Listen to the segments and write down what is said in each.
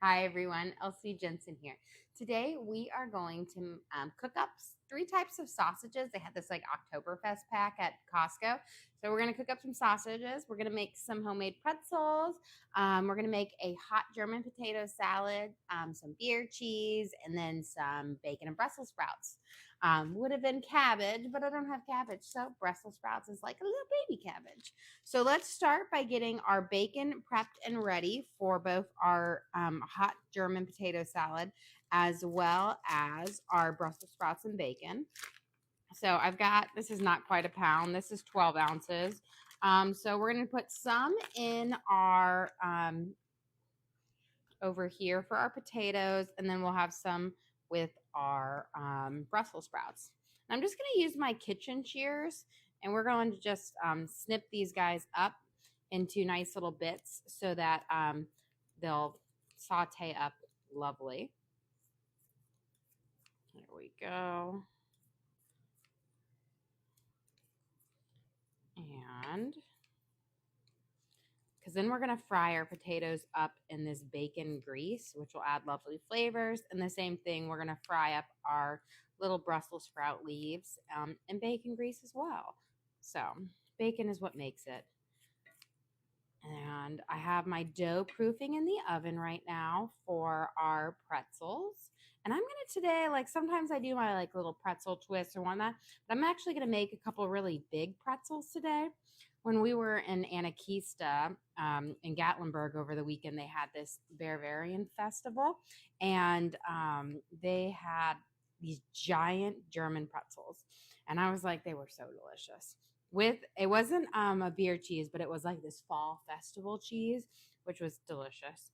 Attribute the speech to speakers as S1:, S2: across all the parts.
S1: Hi everyone, Elsie Jensen here. Today we are going to cook up three types of sausages. They had this like Oktoberfest pack at Costco. So we're going to cook up some sausages. We're going to make some homemade pretzels. We're going to make a hot German potato salad, some beer cheese, and then some bacon and Brussels sprouts. Would have been cabbage, but I don't have cabbage. So Brussels sprouts is like a little baby cabbage. So let's start by getting our bacon prepped and ready for both our hot German potato salad as well as our Brussels sprouts and bacon. So I've got, this is not quite a pound, this is 12 ounces. So we're going to put some in our, over here for our potatoes, and then we'll have some with our Brussels sprouts. And I'm just going to use my kitchen shears, and we're going to just snip these guys up into nice little bits so that they'll saute up lovely. There we go. And because then we're going to fry our potatoes up in this bacon grease, which will add lovely flavors. And the same thing, we're going to fry up our little Brussels sprout leaves in bacon grease as well. So bacon is what makes it. And I have my dough proofing in the oven right now for our pretzels. And I'm going to today, like sometimes I do my like little pretzel twists or whatnot, but I'm actually going to make a couple really big pretzels today. When we were in Anakista in Gatlinburg over the weekend, they had this Bavarian festival, and they had these giant German pretzels. And I was like, they were so delicious. With it wasn't a beer cheese, but it was like this fall festival cheese, which was delicious.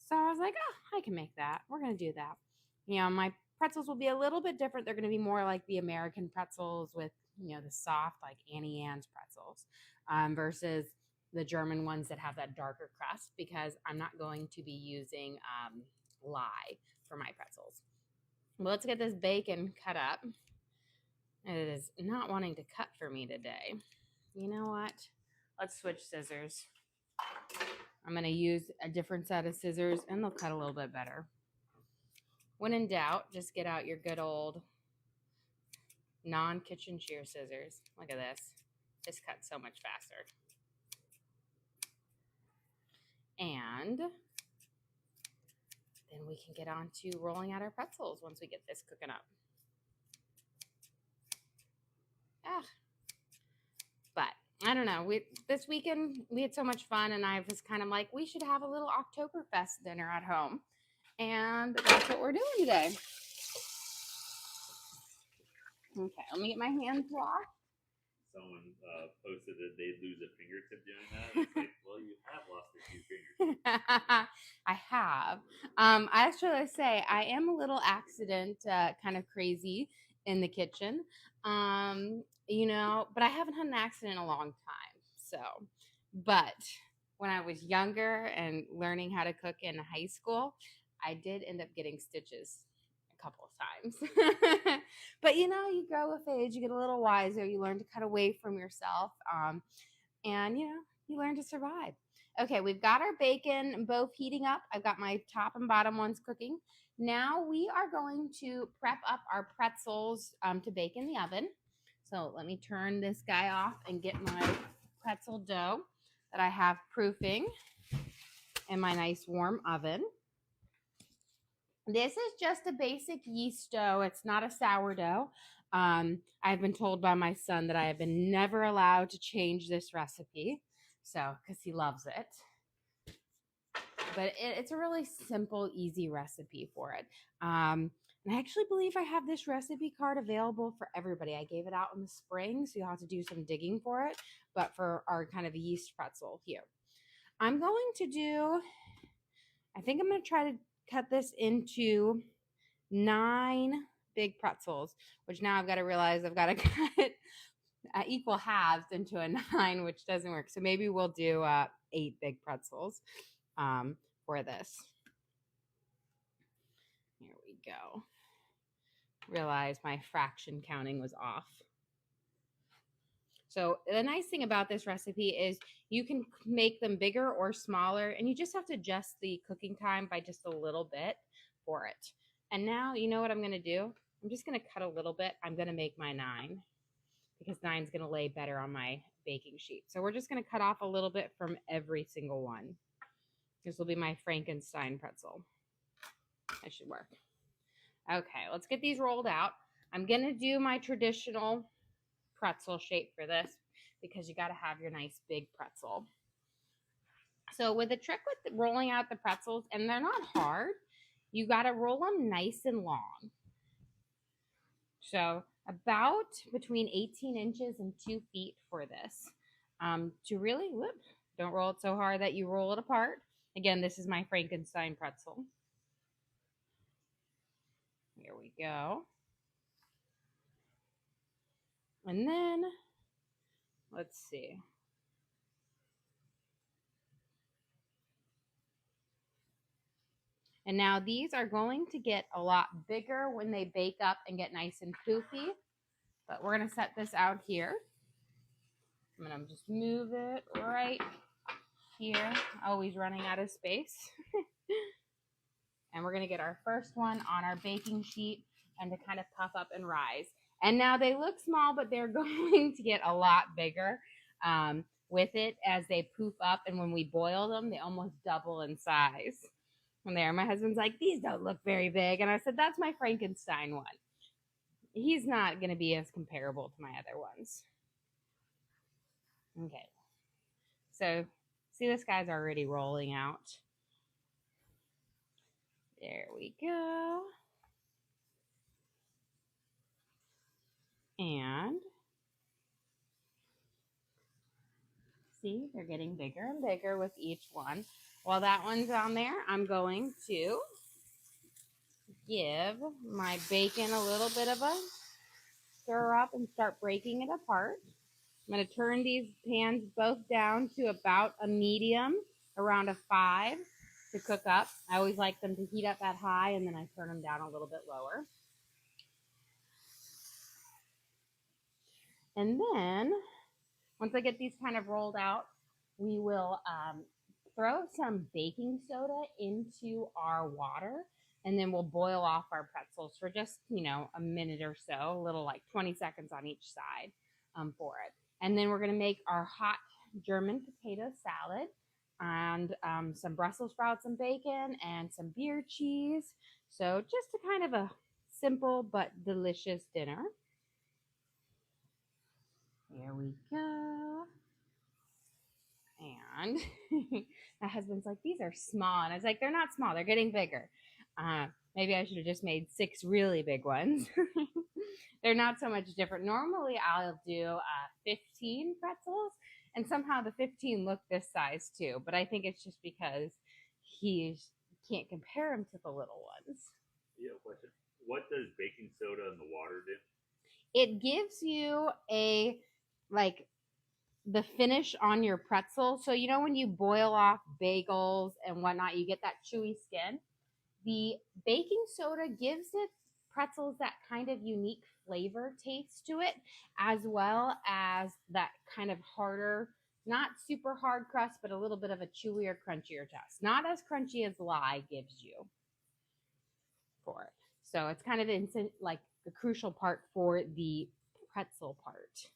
S1: So I was like, oh, I can make that. We're gonna do that. You know, my pretzels will be a little bit different. They're gonna be more like the American pretzels with, you know, the soft like Annie Ann's pretzels, versus the German ones that have that darker crust, because I'm not going to be using lye for my pretzels. Well, let's get this bacon cut up. It is not wanting to cut for me today. You know what? Let's switch scissors. I'm going to use a different set of scissors, and they'll cut a little bit better. When in doubt, just get out your good old non-kitchen shear scissors. Look at this. This cuts so much faster. And then we can get on to rolling out our pretzels once we get this cooking up. But I don't know. This weekend we had so much fun, and I was kind of like, we should have a little Oktoberfest dinner at home, and that's what we're doing today. Okay, let me get my hands washed.
S2: Someone posted that they'd lose a fingertip doing that. It's like, well, you have lost a few fingers.
S1: I have. I actually say I am a little accident kind of crazy in the kitchen. You know, but I haven't had an accident in a long time. So, but when I was younger and learning how to cook in high school, I did end up getting stitches a couple of times. But you know, you grow with age, you get a little wiser, you learn to cut away from yourself, and you know, you learn to survive. Okay, we've got our bacon both heating up. I've got my top and bottom ones cooking. Now we are going to prep up our pretzels to bake in the oven. So let me turn this guy off and get my pretzel dough that I have proofing in my nice warm oven. This is just a basic yeast dough. It's not a sourdough. I've been told by my son that I have been never allowed to change this recipe, so because he loves it. But it's a really simple, easy recipe for it. And I actually believe I have this recipe card available for everybody. I gave it out in the spring, so you'll have to do some digging for it. But for our kind of yeast pretzel here, I'm going to do, I think I'm going to try to cut this into 9 big pretzels, which now I've got to realize I've got to cut equal halves into a 9, which doesn't work. So maybe we'll do 8 big pretzels for this. Here we go. Realize my fraction counting was off. So the nice thing about this recipe is you can make them bigger or smaller, and you just have to adjust the cooking time by just a little bit for it. And now, you know what I'm going to do? I'm just going to cut a little bit. I'm going to make my 9 because 9's going to lay better on my baking sheet. So we're just going to cut off a little bit from every single one. This will be my Frankenstein pretzel. That should work. Okay, let's get these rolled out. I'm going to do my traditional pretzel shape for this because you got to have your nice big pretzel. So with the trick with rolling out the pretzels, and they're not hard, you got to roll them nice and long. So about between 18 inches and 2 feet for this. To really, don't roll it so hard that you roll it apart. Again, this is my Frankenstein pretzel. Here we go. And then, let's see. And now these are going to get a lot bigger when they bake up and get nice and poofy. But we're going to set this out here. I'm going to just move it right here. Always running out of space. And we're going to get our first one on our baking sheet and to kind of puff up and rise. And now they look small, but they're going to get a lot bigger with it as they poof up. And when we boil them, they almost double in size. And there, my husband's like, these don't look very big. And I said, that's my Frankenstein one. He's not going to be as comparable to my other ones. Okay. So, see, this guy's already rolling out. There we go. And see, they're getting bigger and bigger with each one. While that one's on there, I'm going to give my bacon a little bit of a stir up and start breaking it apart. I'm going to turn these pans both down to about a medium, around a 5 to cook up. I always like them to heat up at high, and then I turn them down a little bit lower. And then, once I get these kind of rolled out, we will throw some baking soda into our water, and then we'll boil off our pretzels for just, a minute or so, a little like 20 seconds on each side for it. And then we're going to make our hot German potato salad and some Brussels sprouts and bacon and some beer cheese. So just a kind of a simple but delicious dinner. Here we go. And my husband's like, these are small. And I was like, they're not small. They're getting bigger. Maybe I should have just made 6 really big ones. They're not so much different. Normally, I'll do 15 pretzels. And somehow the 15 look this size too. But I think it's just because he can't compare them to the little ones.
S2: Yeah, question. What does baking soda in the water do?
S1: It gives you the finish on your pretzel. So when you boil off bagels and whatnot, you get that chewy skin. The baking soda gives it pretzels that kind of unique flavor taste to it, as well as that kind of harder, not super hard crust, but a little bit of a chewier, crunchier taste. Not as crunchy as lye gives you for it. So it's kind of like the crucial part for the pretzel part.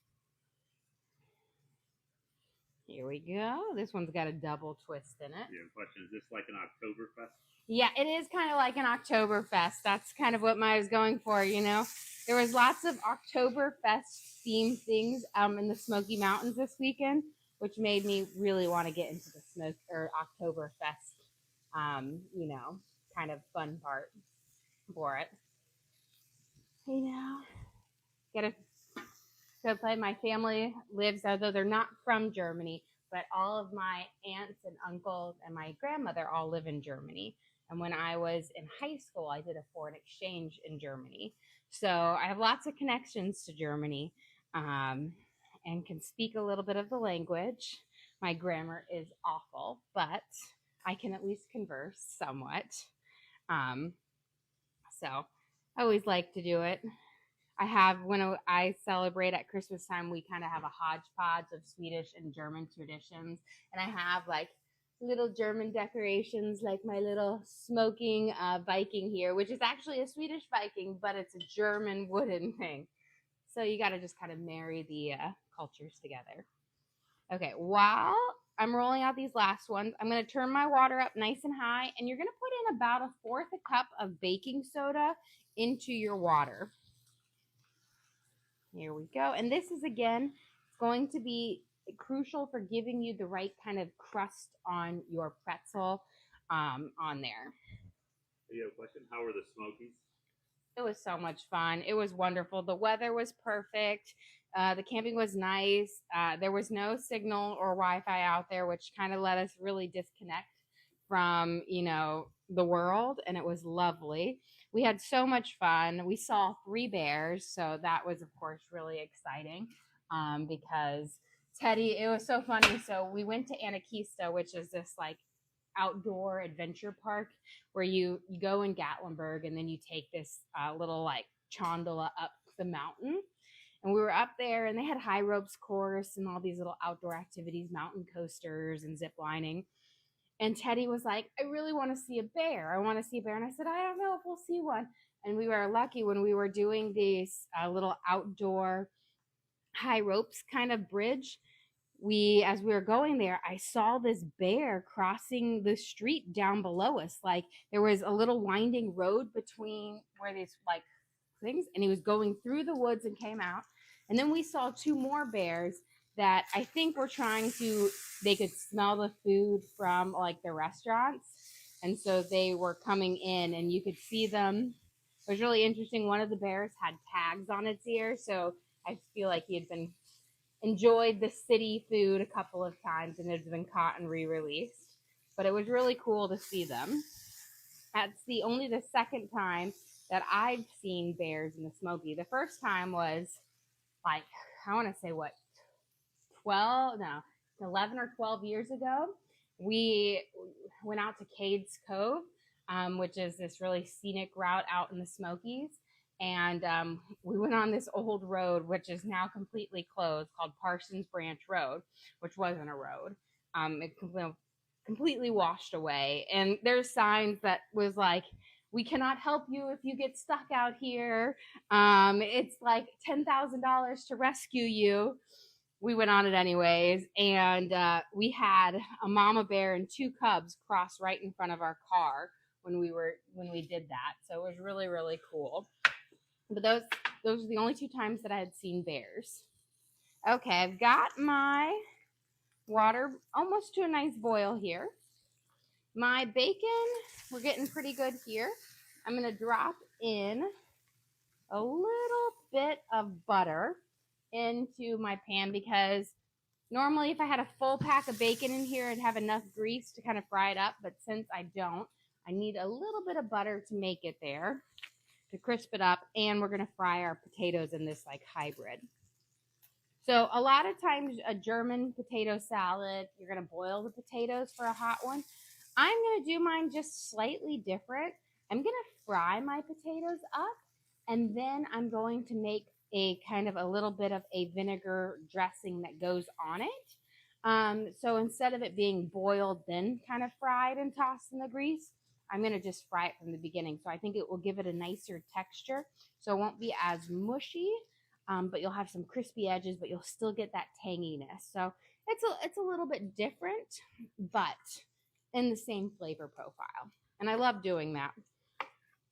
S1: Here we go. This one's got a double twist in it.
S2: Yeah, question, is this like an Oktoberfest?
S1: Yeah, it is kind of like an Oktoberfest. That's kind of what I was going for, There was lots of Oktoberfest themed things in the Smoky Mountains this weekend, which made me really want to get into the Oktoberfest, kind of fun part for it. So my family lives, although they're not from Germany, but all of my aunts and uncles and my grandmother all live in Germany. And when I was in high school, I did a foreign exchange in Germany. So I have lots of connections to Germany and can speak a little bit of the language. My grammar is awful, but I can at least converse somewhat. So I always like to do it. I have when I celebrate at Christmas time, we kind of have a hodgepodge of Swedish and German traditions, and I have like little German decorations, like my little smoking Viking here, which is actually a Swedish Viking, but it's a German wooden thing. So you got to just kind of marry the cultures together. Okay, while I'm rolling out these last ones, I'm going to turn my water up nice and high, and you're going to put in about a fourth a cup of baking soda into your water. Here we go. And this is, again, going to be crucial for giving you the right kind of crust on your pretzel on there.
S2: You have a question? How were the Smokies?
S1: It was so much fun. It was wonderful. The weather was perfect. The camping was nice. There was no signal or Wi-Fi out there, which kind of let us really disconnect from, the world, and it was lovely. We had so much fun. We saw 3 bears, so that was, of course, really exciting because Teddy, it was so funny. So we went to Anakista, which is this like outdoor adventure park where you go in Gatlinburg and then you take this little like gondola up the mountain. And we were up there and they had high ropes course and all these little outdoor activities, mountain coasters and zip lining. And Teddy was like, I really want to see a bear. I want to see a bear. And I said, I don't know if we'll see one. And we were lucky when we were doing this little outdoor high ropes kind of bridge. As we were going there, I saw this bear crossing the street down below us. Like there was a little winding road between where these like things, and he was going through the woods and came out. And then we saw 2 more bears that I think were they could smell the food from like the restaurants. And so they were coming in and you could see them. It was really interesting. One of the bears had tags on its ear. So I feel like he had enjoyed the city food a couple of times and had been caught and re-released. But it was really cool to see them. That's only the second time that I've seen bears in the Smoky. The first time was like, I want to say 11 or 12 years ago. We went out to Cades Cove, which is this really scenic route out in the Smokies. And we went on this old road, which is now completely closed, called Parsons Branch Road, which wasn't a road. It completely washed away. And there's signs that was like, we cannot help you if you get stuck out here. It's like $10,000 to rescue you. We went on it anyways. And we had a mama bear and 2 cubs cross right in front of our car when we did that. So it was really, really cool. But those are the only 2 times that I had seen bears. Okay, I've got my water almost to a nice boil here. My bacon, we're getting pretty good here. I'm going to drop in a little bit of butter into my pan because normally if I had a full pack of bacon in here, I'd have enough grease to kind of fry it up. But since I don't, I need a little bit of butter to make it there, to crisp it up, and we're going to fry our potatoes in this like hybrid. So a lot of times a German potato salad, you're going to boil the potatoes for a hot one. I'm going to do mine just slightly different. I'm going to fry my potatoes up, and then I'm going to make a kind of a little bit of a vinegar dressing that goes on it. So instead of it being boiled, then kind of fried and tossed in the grease, I'm going to just fry it from the beginning. So I think it will give it a nicer texture. So it won't be as mushy, but you'll have some crispy edges, but you'll still get that tanginess. So it's a little bit different, but in the same flavor profile. And I love doing that.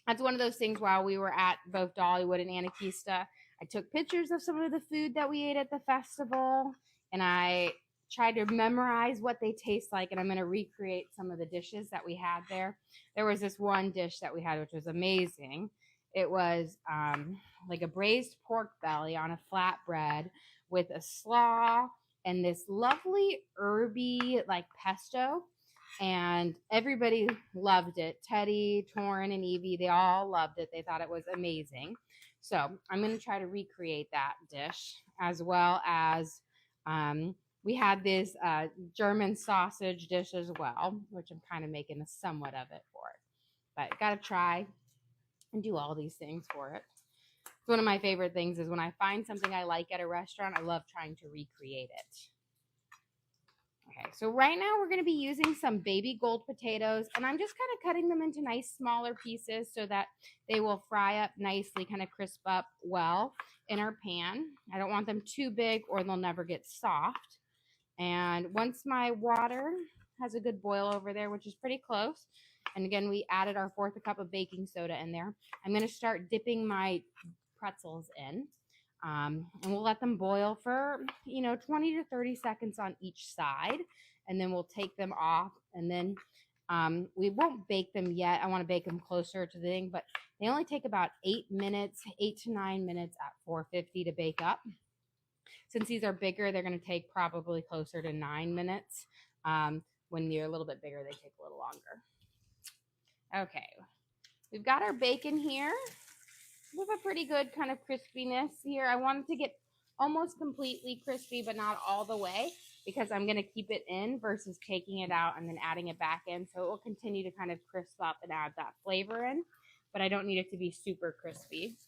S1: That's one of those things while we were at both Dollywood and Anakista. I took pictures of some of the food that we ate at the festival, and I tried to memorize what they taste like, and I'm going to recreate some of the dishes that we had there. There was this one dish that we had, which was amazing. It was like a braised pork belly on a flatbread with a slaw and this lovely herby like pesto. And everybody loved it. Teddy, Torin, and Evie, they all loved it. They thought it was amazing. So I'm going to try to recreate that dish, as well as we had this German sausage dish as well, which I'm kind of making a somewhat of it for it. But got to try and do all these things for it. It's one of my favorite things is when I find something I like at a restaurant, I love trying to recreate it. Okay, so right now we're going to be using some baby gold potatoes, and I'm just kind of cutting them into nice smaller pieces so that they will fry up nicely, kind of crisp up well in our pan. I don't want them too big or they'll never get soft. And once my water has a good boil over there, which is pretty close, and again, we added our 1/4 cup of baking soda in there, I'm going to start dipping my pretzels in. And we'll let them boil for 20 to 30 seconds on each side, and then we'll take them off, and then we won't bake them yet. I want to bake them closer to the thing, but they only take about 8 to 9 minutes at 450 to bake up. Since these are bigger, they're going to take probably closer to 9 minutes. When you're a little bit bigger, they take a little longer. Okay, we've got our bacon here. We have a pretty good kind of crispiness here. I want it to get almost completely crispy, but not all the way, because I'm going to keep it in versus taking it out and then adding it back in. So it will continue to kind of crisp up and add that flavor in, but I don't need it to be super crispy.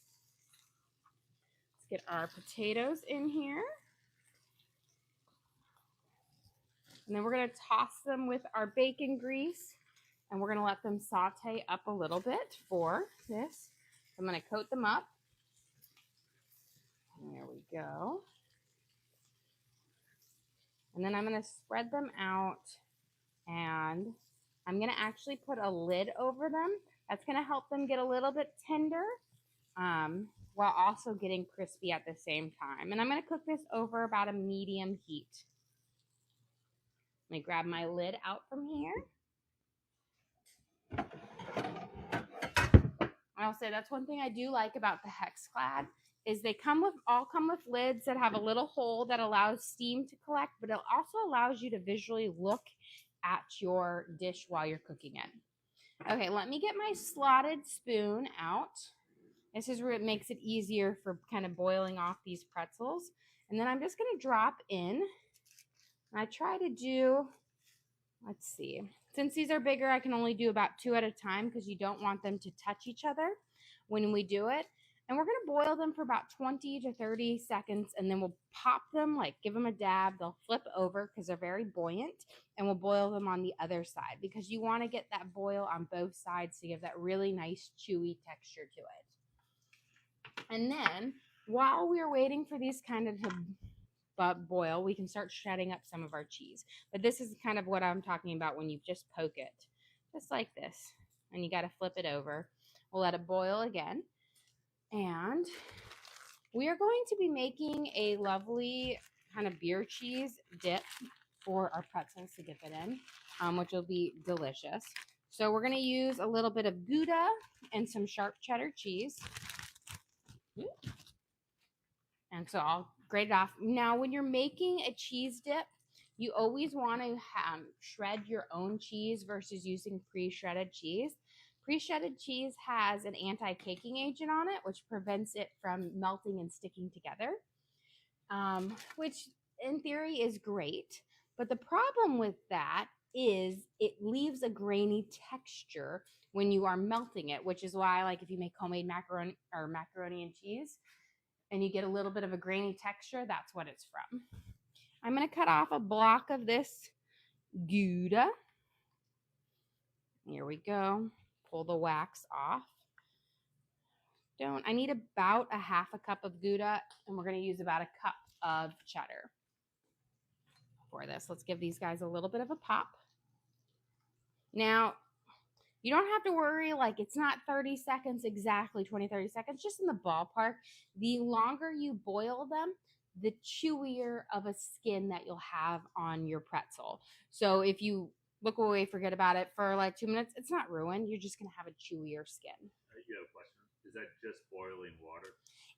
S1: Let's get our potatoes in here. And then we're going to toss them with our bacon grease, and we're going to let them saute up a little bit for this. I'm going to coat them up. There we go. And then I'm going to spread them out, and I'm going to actually put a lid over them. That's going to help them get a little bit tender while also getting crispy at the same time. And I'm going to cook this over about a medium heat. Let me grab my lid out from here. I'll say that's one thing I do like about the Hexclad is they all come with lids that have a little hole that allows steam to collect, but it also allows you to visually look at your dish while you're cooking it. Okay, let me get my slotted spoon out. This is where it makes it easier for kind of boiling off these pretzels. And then I'm just going to drop in. And I try to do, let's see. Since these are bigger, I can only do about 2 at a time because you don't want them to touch each other when we do it. And we're going to boil them for about 20 to 30 seconds, and then we'll pop them, like give them a dab. They'll flip over because they're very buoyant, and we'll boil them on the other side because you want to get that boil on both sides to give that really nice chewy texture to it. And then while we're waiting for these kind of to boil, we can start shredding up some of our cheese. But this is kind of what I'm talking about when you just poke it, just like this. And you got to flip it over. We'll let it boil again. And we are going to be making a lovely kind of beer cheese dip for our pretzels to dip it in, which will be delicious. So we're going to use a little bit of Gouda and some sharp cheddar cheese. And so I'll grate it off. Now, when you're making a cheese dip, you always want to shred your own cheese versus using pre-shredded cheese. Pre-shredded cheese has an anti-caking agent on it, which prevents it from melting and sticking together, which in theory is great. But the problem with that is it leaves a grainy texture when you are melting it, which is why, like, if you make homemade macaroni and cheese and you get a little bit of a grainy texture, that's what it's from. I'm going to cut off a block of this Gouda. Here we go. Pull the wax off. I need about a 1/2 cup of Gouda, and we're going to use about a cup of cheddar for this. Let's give these guys a little bit of a pop. Now, you don't have to worry, like it's not 30 seconds exactly, 20, 30 seconds, just in the ballpark. The longer you boil them, the chewier of a skin that you'll have on your pretzel. So if you look away, forget about it for like 2 minutes, it's not ruined. You're just going to have a chewier skin.
S2: You have a question. Is that just boiling water?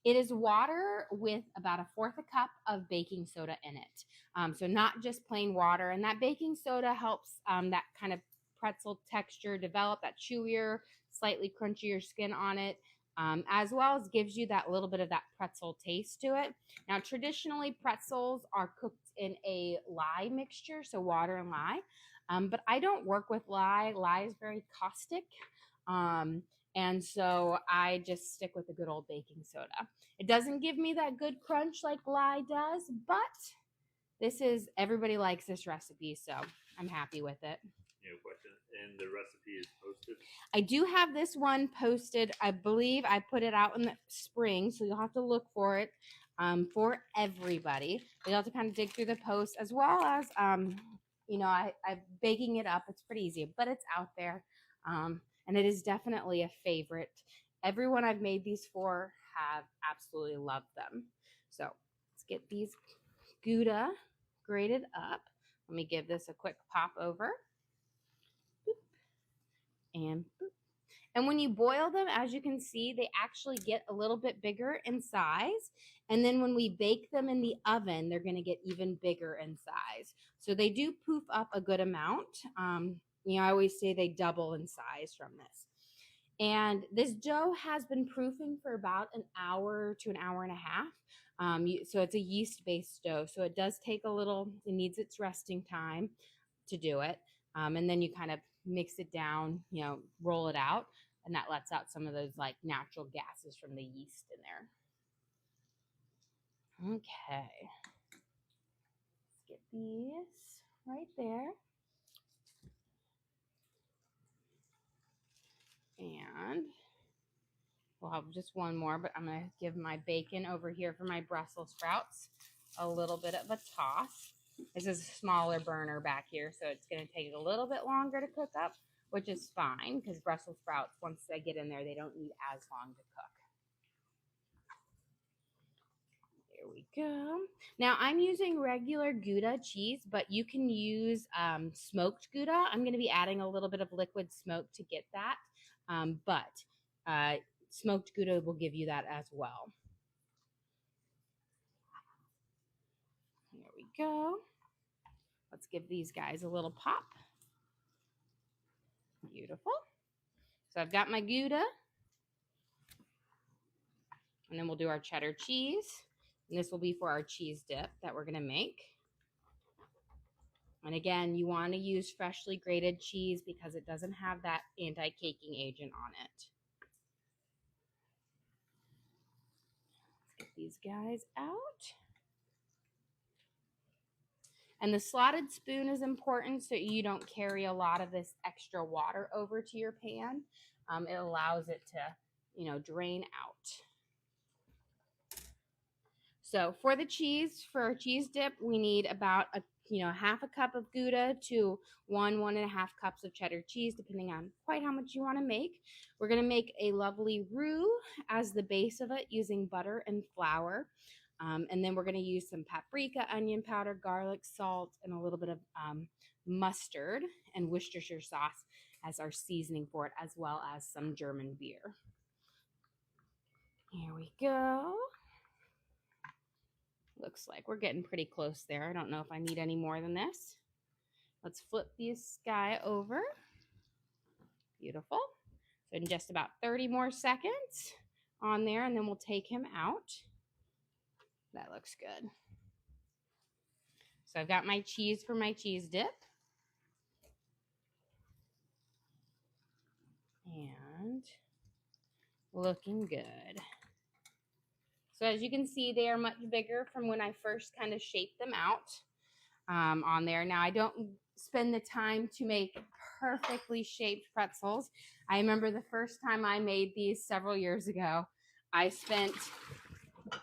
S1: It is water with about a 1/4 cup of baking soda in it. So not just plain water. And that baking soda helps that kind of pretzel texture develop, that chewier, slightly crunchier skin on it, as well as gives you that little bit of that pretzel taste to it. Now, traditionally, pretzels are cooked in a lye mixture, so water and lye. But I don't work with lye. Lye is very caustic. And so I just stick with the good old baking soda. It doesn't give me that good crunch like lye does, but everybody likes this recipe, so I'm happy with it.
S2: Question. And the recipe is posted?
S1: I do have this one posted. I believe I put it out in the spring, so you'll have to look for it for everybody. You'll have to kind of dig through the post, as well as, I'm baking it up. It's pretty easy, but it's out there. And it is definitely a favorite. Everyone I've made these for have absolutely loved them. So let's get these Gouda grated up. Let me give this a quick pop over. And boop. And when you boil them, as you can see, they actually get a little bit bigger in size. And then when we bake them in the oven, they're going to get even bigger in size. So they do poof up a good amount. I always say they double in size from this. And this dough has been proofing for about an hour to an hour and a half. So it's a yeast-based dough. So it does take it needs its resting time to do it. And then you kind of mix it down, roll it out, and that lets out some of those like natural gases from the yeast in there. Okay. Let's get these right there. And we'll have just one more, but I'm going to give my bacon over here for my Brussels sprouts a little bit of a toss. This is a smaller burner back here, so it's going to take a little bit longer to cook up, which is fine because Brussels sprouts, once they get in there, they don't need as long to cook. There we go. Now I'm using regular Gouda cheese, but you can use smoked Gouda. I'm going to be adding a little bit of liquid smoke to get that, but smoked Gouda will give you that as well. There we go. Let's give these guys a little pop. Beautiful. So I've got my Gouda. And then we'll do our cheddar cheese. And this will be for our cheese dip that we're going to make. And again, you want to use freshly grated cheese because it doesn't have that anti-caking agent on it. Let's get these guys out. And the slotted spoon is important so you don't carry a lot of this extra water over to your pan. It allows it to, drain out. So for the cheese, for our cheese dip, we need about half a cup of Gouda to 1.5 cups of cheddar cheese, depending on quite how much you want to make. We're going to make a lovely roux as the base of it using butter and flour. And then we're going to use some paprika, onion powder, garlic, salt, and a little bit of mustard and Worcestershire sauce as our seasoning for it, as well as some German beer. Here we go. Looks like we're getting pretty close there. I don't know if I need any more than this. Let's flip this guy over. Beautiful. So in just about 30 more seconds on there, and then we'll take him out. That looks good. So I've got my cheese for my cheese dip. And looking good. So as you can see, they are much bigger from when I first kind of shaped them out on there. Now, I don't spend the time to make perfectly shaped pretzels. I remember the first time I made these several years ago, I spent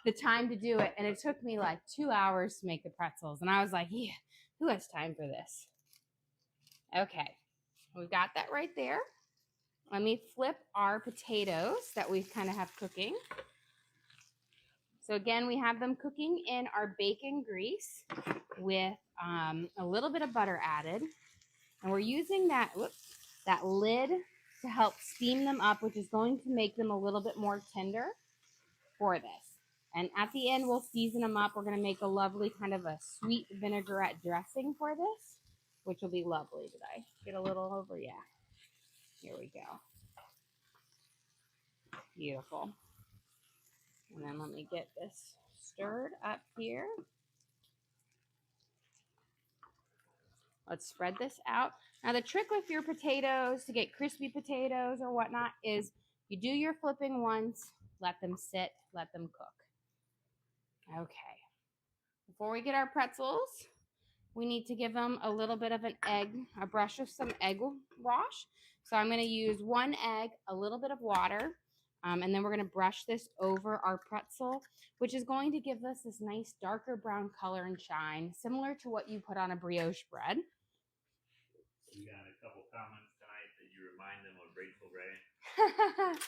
S1: the time to do it, and it took me like 2 hours to make the pretzels. And I was like, yeah, who has time for this? Okay, we've got that right there. Let me flip our potatoes that we kind of have cooking. So again, we have them cooking in our bacon grease with a little bit of butter added. And we're using that lid to help steam them up, which is going to make them a little bit more tender for this. And at the end, we'll season them up. We're going to make a lovely kind of a sweet vinaigrette dressing for this, which will be lovely. Did I get a little over? Yeah. Here we go. Beautiful. And then let me get this stirred up here. Let's spread this out. Now the trick with your potatoes to get crispy potatoes or whatnot is you do your flipping once, let them sit, let them cook. Okay. Before we get our pretzels, we need to give them a little bit of a brush of some egg wash. So I'm going to use 1 egg, a little bit of water, and then we're going to brush this over our pretzel, which is going to give us this nice darker brown color and shine, similar to what you put on a brioche bread.
S2: We got a couple comments tonight that you remind them of Rachel Ray.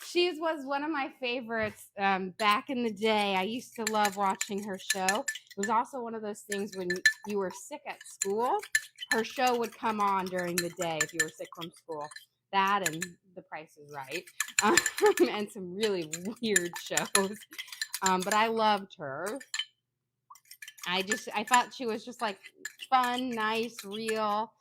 S1: She was one of my favorites back in the day. I used to love watching her show. It was also one of those things when you were sick at school, her show would come on during the day if you were sick from school. That and The Price is Right, and some really weird shows. But I loved her. I thought she was just like fun, nice, real.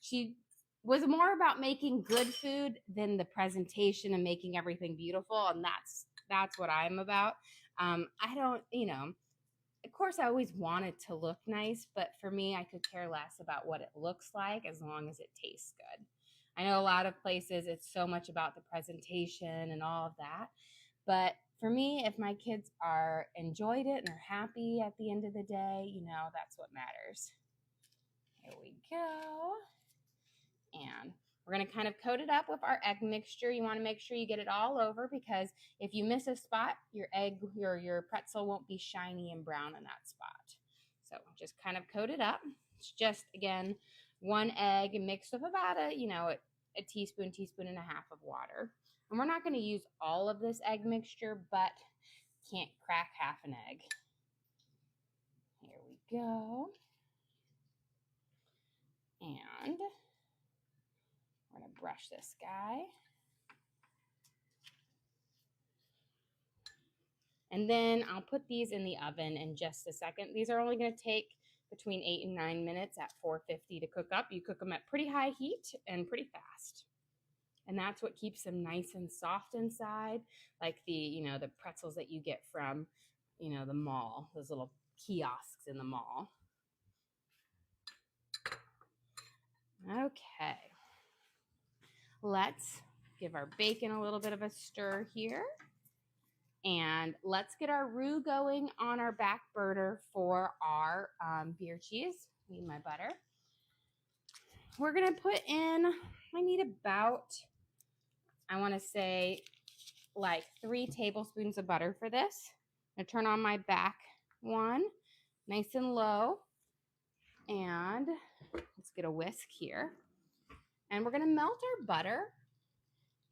S1: She was more about making good food than the presentation and making everything beautiful, and that's what I'm about. I don't, of course I always wanted to look nice, but for me, I could care less about what it looks like as long as it tastes good. I know a lot of places it's so much about the presentation and all of that, but for me, if my kids are enjoyed it and are happy at the end of the day, that's what matters. Here we go. And we're going to kind of coat it up with our egg mixture. You want to make sure you get it all over, because if you miss a spot, your pretzel won't be shiny and brown in that spot. So just kind of coat it up. It's just, again, 1 egg mixed with about a teaspoon and a half of water. And we're not going to use all of this egg mixture, but can't crack half an egg. Here we go. And we're going to brush this guy. And then I'll put these in the oven in just a second. These are only going to take between 8 and 9 minutes at 450 to cook up. You cook them at pretty high heat and pretty fast. And that's what keeps them nice and soft inside, like the pretzels that you get from, the mall, those little kiosks in the mall. Okay. Let's give our bacon a little bit of a stir here. And let's get our roux going on our back burner for our beer cheese. Need my butter. We're going to put in, I need about, I want to say, like 3 tablespoons of butter for this. I'm going to turn on my back one, nice and low. And let's get a whisk here. And we're going to melt our butter.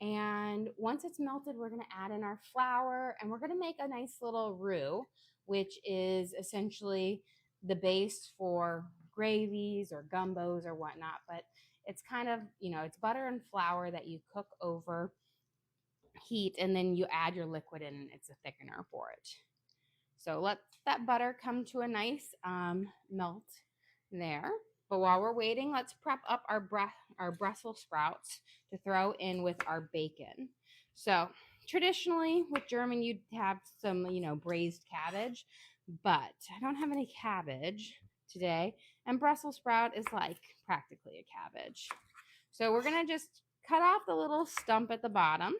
S1: And once it's melted, we're going to add in our flour, and we're going to make a nice little roux, which is essentially the base for gravies or gumbos or whatnot. But it's kind of, it's butter and flour that you cook over heat, and then you add your liquid in, and it's a thickener for it. So let that butter come to a nice melt there. But while we're waiting, let's prep up our Brussels sprouts to throw in with our bacon. So traditionally with German, you'd have some, braised cabbage, but I don't have any cabbage today. And Brussels sprout is like practically a cabbage. So we're going to just cut off the little stump at the bottom.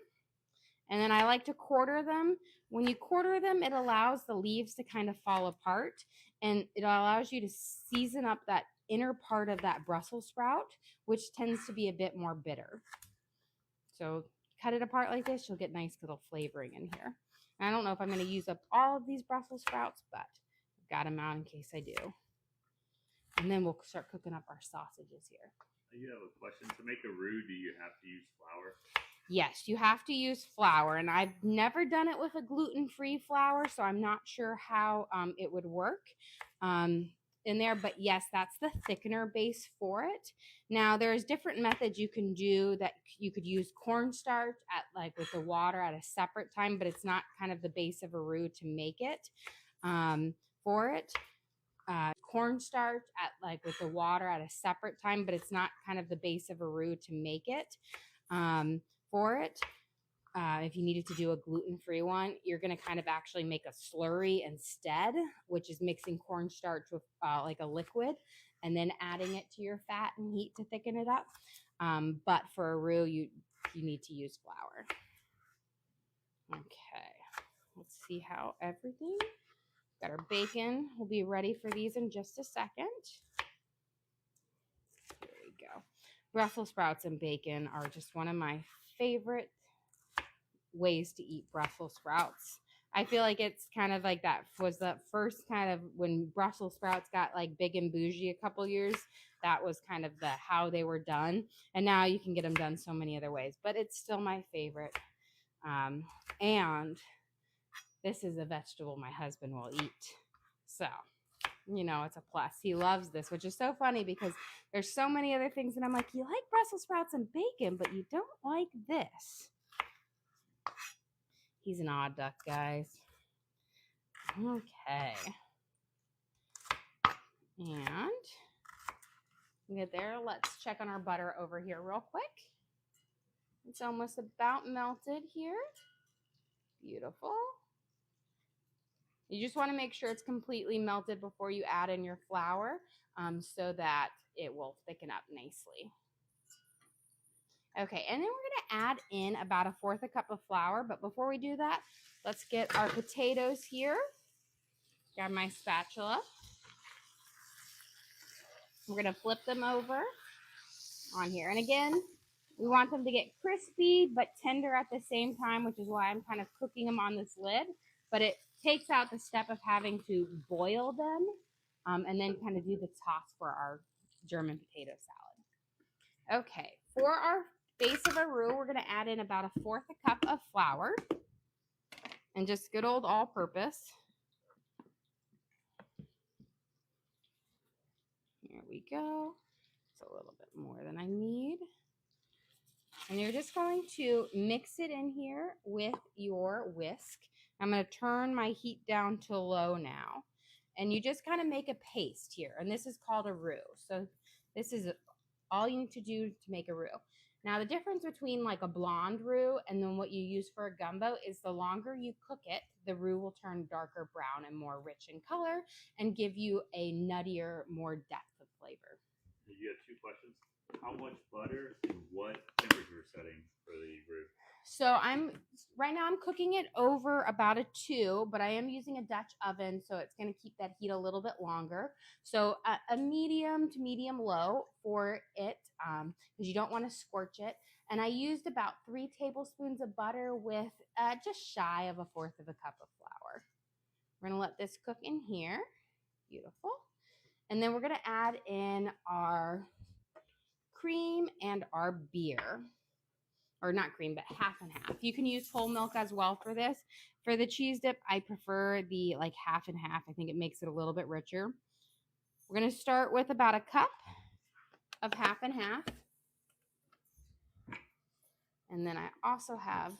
S1: And then I like to quarter them. When you quarter them, it allows the leaves to kind of fall apart, and it allows you to season up that inner part of that Brussels sprout, which tends to be a bit more bitter. So cut it apart like this, you'll get nice little flavoring in here. And I don't know if I'm going to use up all of these Brussels sprouts, but I've got them out in case I do. And then we'll start cooking up our sausages here.
S2: You have a question. To make a roux, do you have to use flour?
S1: Yes, you have to use flour, and I've never done it with a gluten-free flour, so I'm not sure how it would work in there. But yes, that's the thickener base for it. Now, there's different methods you can do. That you could use cornstarch with the water at a separate time, but it's not kind of the base of a roux to make it for it. Cornstarch with the water at a separate time, but it's not kind of the base of a roux to make it for it. If you needed to do a gluten-free one, you're going to kind of actually make a slurry instead, which is mixing cornstarch with like a liquid and then adding it to your fat and heat to thicken it up. But for a roux, you need to use flour. Okay, let's see how everything. Got our bacon. We'll be ready for these in just a second. Here we go. Brussels sprouts and bacon are just one of my favorite ways to eat Brussels sprouts. I feel like it's kind of like that was the first kind of when Brussels sprouts got like big and bougie a couple years. That was kind of the how they were done, and now you can get them done so many other ways. But it's still my favorite. And this is a vegetable my husband will eat, so it's a plus. He loves this, which is so funny because there's so many other things, and I'm like, you like Brussels sprouts and bacon, but you don't like this. He's an odd duck, guys. Okay. And we get there. Let's check on our butter over here real quick. It's almost about melted here. Beautiful. You just want to make sure it's completely melted before you add in your flour so that it will thicken up nicely. Okay, and then we're going to add in about 1/4 cup of flour. But before we do that, let's get our potatoes here. Grab my spatula. We're going to flip them over on here. And again, we want them to get crispy but tender at the same time, which is why I'm kind of cooking them on this lid. But it takes out the step of having to boil them and then kind of do the toss for our German potato salad. Okay, for our base of a roux, we're going to add in about 1/4 cup of flour and just good old all-purpose. Here we go. It's a little bit more than I need. And you're just going to mix it in here with your whisk. I'm going to turn my heat down to low now. And you just kind of make a paste here. And this is called a roux. So this is all you need to do to make a roux. Now, the difference between like a blonde roux and then what you use for a gumbo is the longer you cook it, the roux will turn darker brown and more rich in color and give you a nuttier, more depth of flavor.
S2: You have 2 questions. How much butter and what temperature setting for the roux?
S1: So right now I'm cooking it over about a 2, but I am using a Dutch oven, so it's going to keep that heat a little bit longer. So a medium to medium low for it, because you don't want to scorch it. And I used about 3 tablespoons of butter with just shy of 1/4 cup of flour. We're going to let this cook in here. Beautiful. And then we're going to add in our cream and our beer. Or not cream, but half and half. You can use whole milk as well for this. For the cheese dip, I prefer the like half and half. I think it makes it a little bit richer. We're going to start with about 1 cup of half and half. And then I also have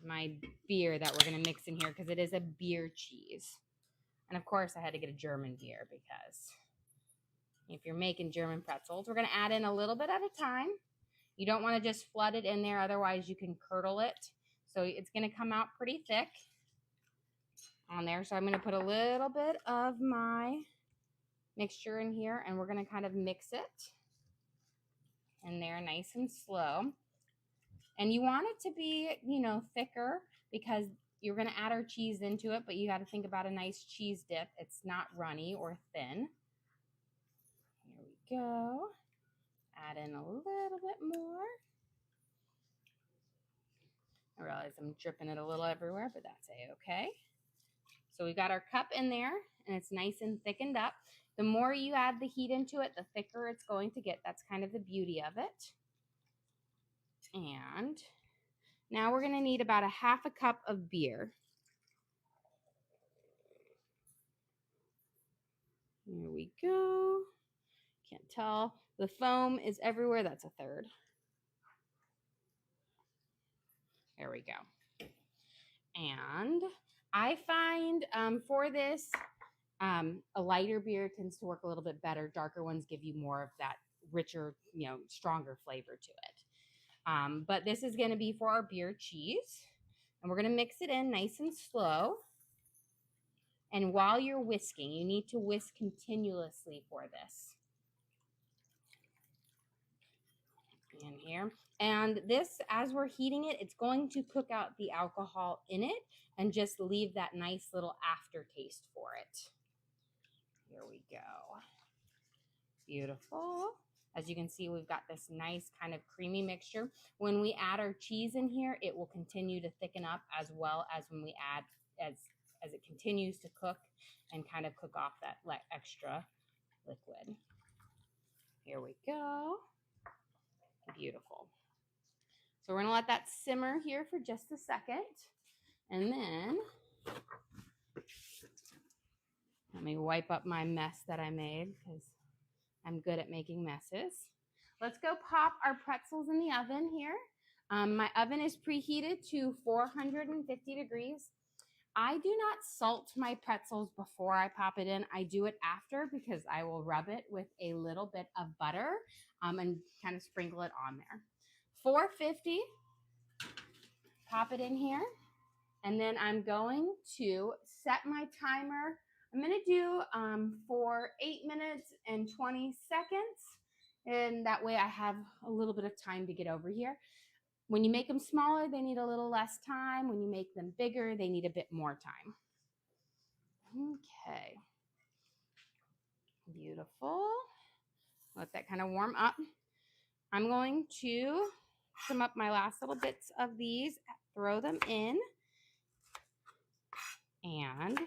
S1: my beer that we're going to mix in here because it is a beer cheese. And of course, I had to get a German beer because if you're making German pretzels, we're going to add in a little bit at a time. You don't want to just flood it in there, otherwise you can curdle it. So it's going to come out pretty thick on there. So I'm going to put a little bit of my mixture in here, and we're going to kind of mix it in there nice and slow. And you want it to be, thicker because you're going to add our cheese into it, but you got to think about a nice cheese dip. It's not runny or thin. Here we go. Add in a little bit more. I realize I'm dripping it a little everywhere, but that's a-okay. So we got our cup in there, and it's nice and thickened up. The more you add the heat into it, the thicker it's going to get. That's kind of the beauty of it. And now we're going to need about 1/2 cup of beer. Here we go. Can't tell. The foam is everywhere. That's 1/3. There we go. And I find for this, a lighter beer tends to work a little bit better. Darker ones give you more of that richer, stronger flavor to it. But this is going to be for our beer cheese. And we're going to mix it in nice and slow. And while you're whisking, you need to whisk continuously for this. In here. And this, as we're heating it, it's going to cook out the alcohol in it and just leave that nice little aftertaste for it. Here we go. Beautiful. As you can see, we've got this nice kind of creamy mixture. When we add our cheese in here, it will continue to thicken up, as well as when we add, as it continues to cook and kind of cook off that extra liquid. Here we go. Beautiful. So we're going to let that simmer here for just a second. And then let me wipe up my mess that I made because I'm good at making messes. Let's go pop our pretzels in the oven here. My oven is preheated to 450 degrees. I do not salt my pretzels before I pop it in. I do it after because I will rub it with a little bit of butter and kind of sprinkle it on there. 450, pop it in here. And then I'm going to set my timer. I'm going to do for 8 minutes and 20 seconds. And that way I have a little bit of time to get over here. When you make them smaller, they need a little less time. When you make them bigger, they need a bit more time. Okay. Beautiful. Let that kind of warm up. I'm going to sum up my last little bits of these, throw them in, and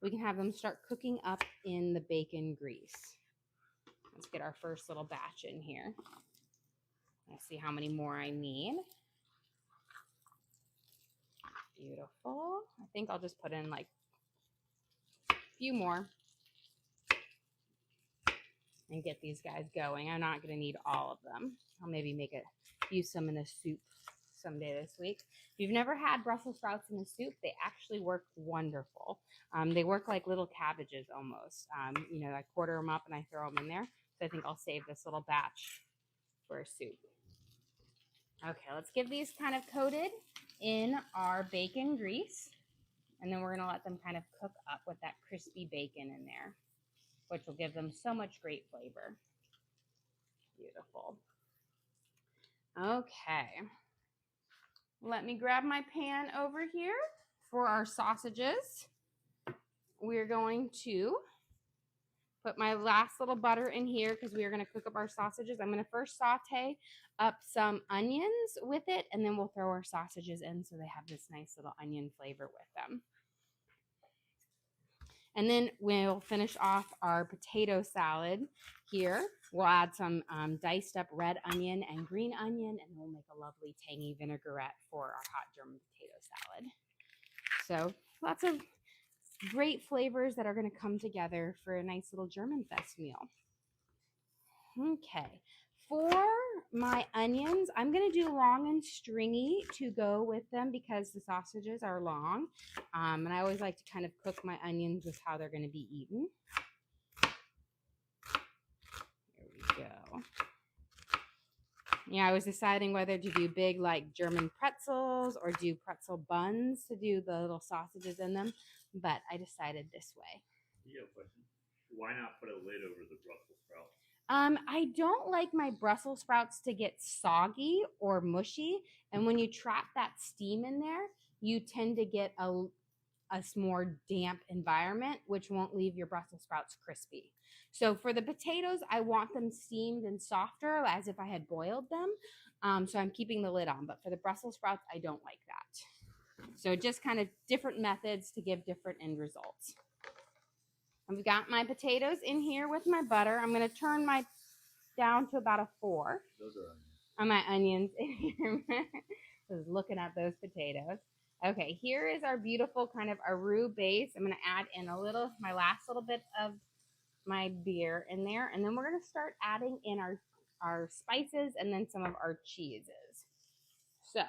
S1: we can have them start cooking up in the bacon grease. Let's get our first little batch in here. Let's see how many more I need. Beautiful. I think I'll just put in like a few more and get these guys going. I'm not going to need all of them. I'll maybe use some in a soup someday this week. If you've never had Brussels sprouts in a soup, they actually work wonderful. They work like little cabbages almost. I quarter them up and I throw them in there. So I think I'll save this little batch for a soup. Okay, let's get these kind of coated in our bacon grease. And then we're going to let them kind of cook up with that crispy bacon in there, which will give them so much great flavor. Beautiful. Okay. Let me grab my pan over here for our sausages. We're going to put my last little butter in here because we are going to cook up our sausages. I'm going to first saute up some onions with it, and then we'll throw our sausages in so they have this nice little onion flavor with them. And then we'll finish off our potato salad here. We'll add some diced up red onion and green onion, and we'll make a lovely tangy vinaigrette for our hot German potato salad. So lots of great flavors that are going to come together for a nice little German fest meal. Okay. For my onions, I'm going to do long and stringy to go with them because the sausages are long. And I always like to kind of cook my onions with how they're going to be eaten. There we go. Yeah, I was deciding whether to do big like German pretzels or do pretzel buns to do the little sausages in them, but I decided this way.
S2: You have a question? Why not put a lid over the Brussels sprout?
S1: I don't like my Brussels sprouts to get soggy or mushy, and when you trap that steam in there, you tend to get a more damp environment, which won't leave your Brussels sprouts crispy. So for the potatoes, I want them steamed and softer as if I had boiled them. So I'm keeping the lid on, but for the Brussels sprouts, I don't like that. So just kind of different methods to give different end results. I've got my potatoes in here with my butter. I'm going to turn my down to about a 4.
S2: Those are onions.
S1: On my onions in here. I was looking at those potatoes. Okay, here is our beautiful kind of a roux base. I'm going to add in my last little bit of my beer in there. And then we're going to start adding in our spices and then some of our cheeses. So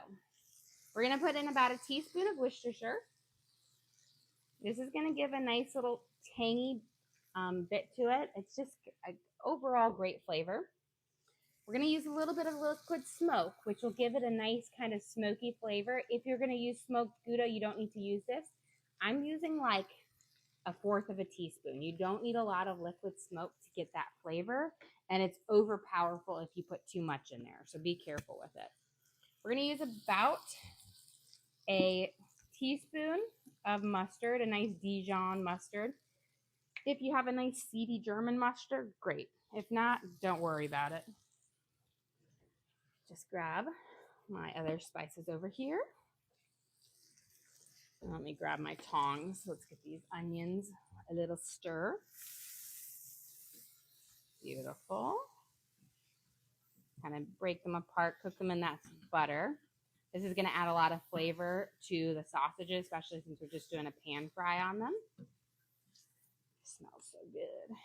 S1: we're going to put in about a teaspoon of Worcestershire. This is going to give a nice little tangy bit to it. It's just an overall great flavor. We're going to use a little bit of liquid smoke, which will give it a nice kind of smoky flavor. If you're going to use smoked Gouda, you don't need to use this. I'm using like a fourth of a teaspoon. You don't need a lot of liquid smoke to get that flavor, and it's overpowerful if you put too much in there. So be careful with it. We're going to use about a teaspoon of mustard, a nice Dijon mustard. If you have a nice seedy German mustard, great. If not, don't worry about it. Just grab my other spices over here. Let me grab my tongs. Let's get these onions a little stir. Beautiful. Kind of break them apart, cook them in that butter. This is going to add a lot of flavor to the sausages, especially since we're just doing a pan fry on them. Smells so good.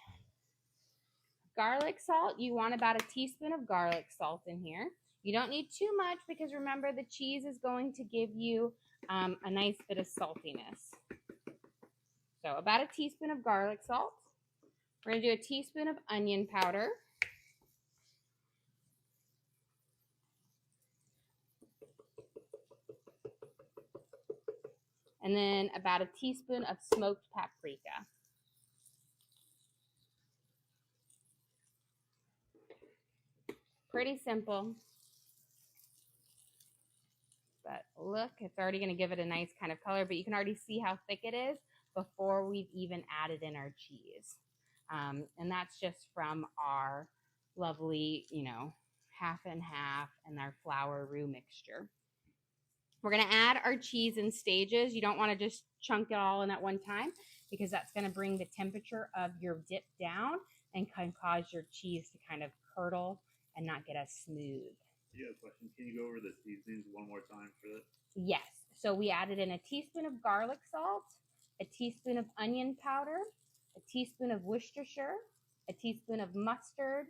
S1: Garlic salt, you want about a teaspoon of garlic salt in here. You don't need too much because remember the cheese is going to give you a nice bit of saltiness. So about a teaspoon of garlic salt. We're going to do a teaspoon of onion powder. And then about a teaspoon of smoked paprika. Pretty simple. But look, it's already going to give it a nice kind of color, but you can already see how thick it is before we've even added in our cheese. And that's just from our lovely, half and half and our flour roux mixture. We're going to add our cheese in stages. You don't want to just chunk it all in at one time because that's going to bring the temperature of your dip down and can cause your cheese to kind of curdle and not get as smooth.
S2: Yeah, question. Can you go over the seasonings one more time for this?
S1: Yes. So we added in a teaspoon of garlic salt, a teaspoon of onion powder, a teaspoon of Worcestershire, a teaspoon of mustard,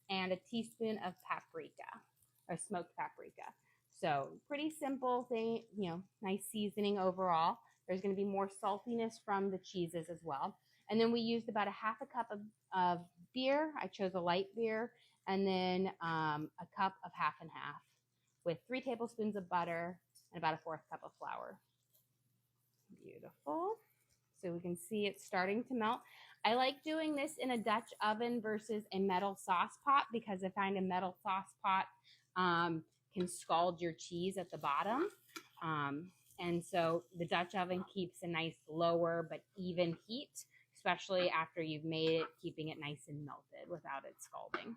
S1: and a teaspoon of paprika or smoked paprika. So pretty simple thing, nice seasoning overall. There's going to be more saltiness from the cheeses as well. And then we used about a half a cup of beer. I chose a light beer. And then a cup of half and half with 3 tablespoons of butter and about a 4th cup of flour. Beautiful. So we can see it's starting to melt. I like doing this in a Dutch oven versus a metal sauce pot because I find a metal sauce pot can scald your cheese at the bottom. And so the Dutch oven keeps a nice lower but even heat, especially after you've made it, keeping it nice and melted without it scalding.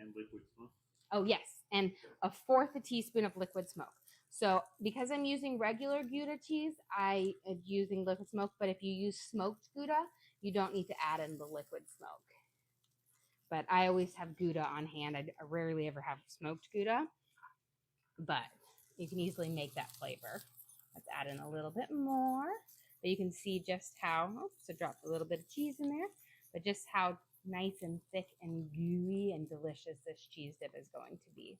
S2: And liquid smoke?
S1: Oh, yes. And a 4th teaspoon of liquid smoke. So because I'm using regular Gouda cheese, I am using liquid smoke. But if you use smoked Gouda, you don't need to add in the liquid smoke. But I always have Gouda on hand. I rarely ever have smoked Gouda. But you can easily make that flavor. Let's add in a little bit more. But you can see just how, so drop a little bit of cheese in there, but just how nice and thick and gooey and delicious this cheese dip is going to be.